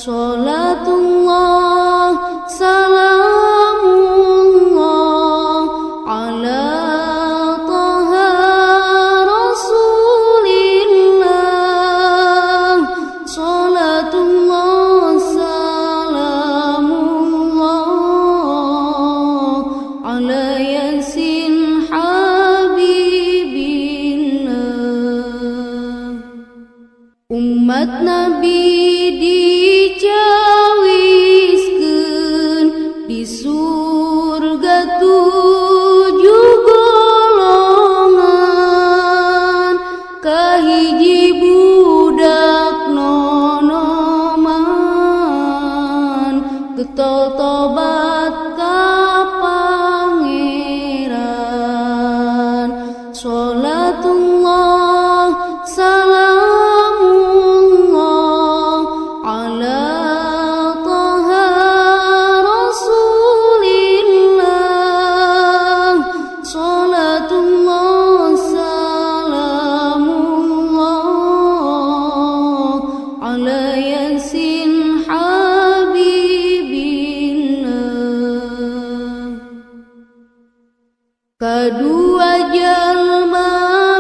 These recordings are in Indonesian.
Salatullah salamullah ala taha rasulillah. Salatullah salamullah ala yasin habibillah. Umat Nabi dicawiskeun di surga 7 golongan, kahiji budak nonoman getol tobat ka pangeran. Salatullah salamullah ala taha rasulillah. Salatullah salamullah ala yasin habibillah. Kadua jalma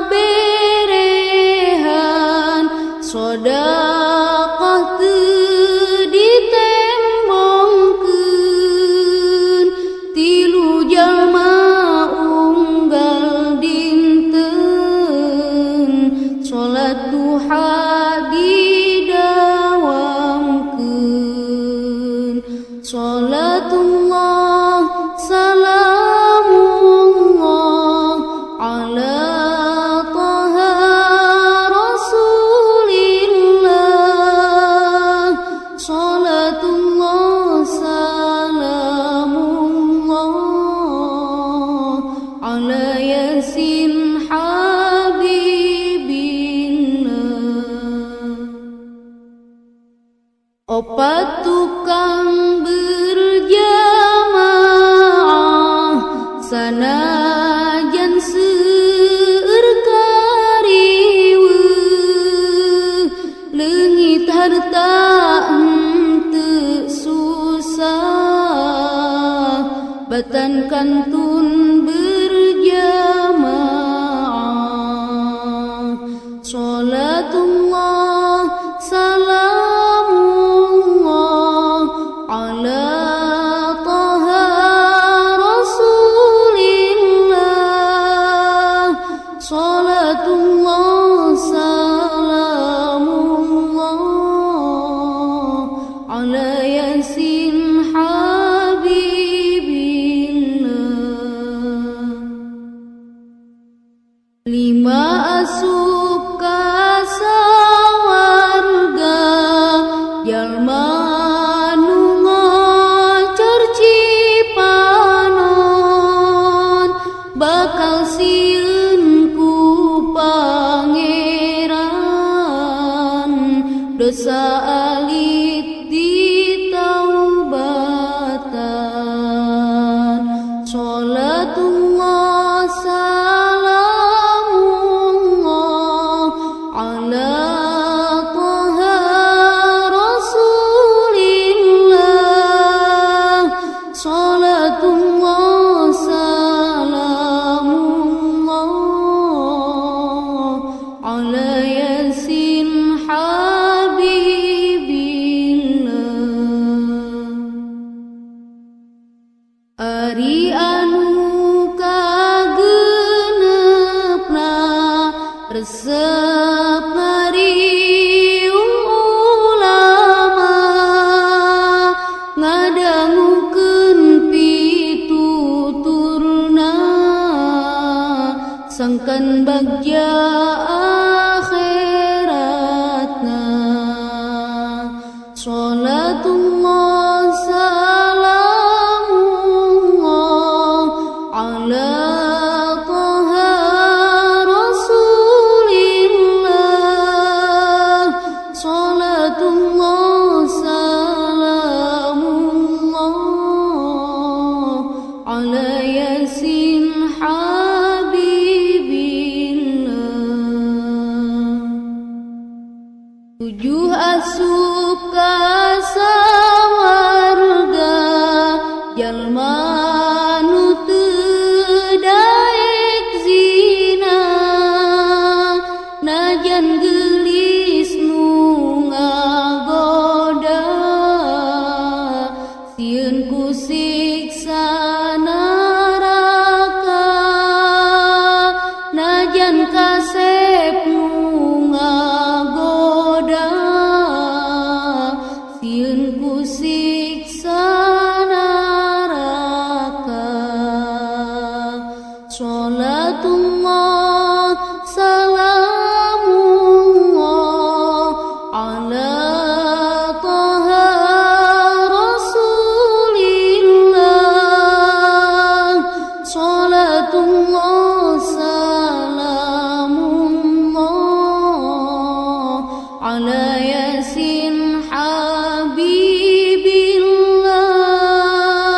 berehan sodaqah teu ditembongkeun. Tilu jalma unggal dinten salat duha didawamkeun. Salatullah salamullah ala taha rasulillah. Salatullah salamullah ala yasin habibillah. Opat tukang berjamaah sanajan seueur kariweuh. Leungit harta henteu susah, batan kantun berjamaah. Salatullah salamullah ala taha rasulillah. Salatullah salamullah ala yasin habibillah. Lima asup ka sawarga jalma nu ngocor cipanon, bakal sieun ku pangeran dosa alit ditaubatan. Salatullah salamullah ala taha rasulillah. Salatullah salamullah ala yasin habibillah. Ari anu kageunepna resep ngariung ulama, ngadangukeun pituturna sangkan bagja akhiratna. Salatullah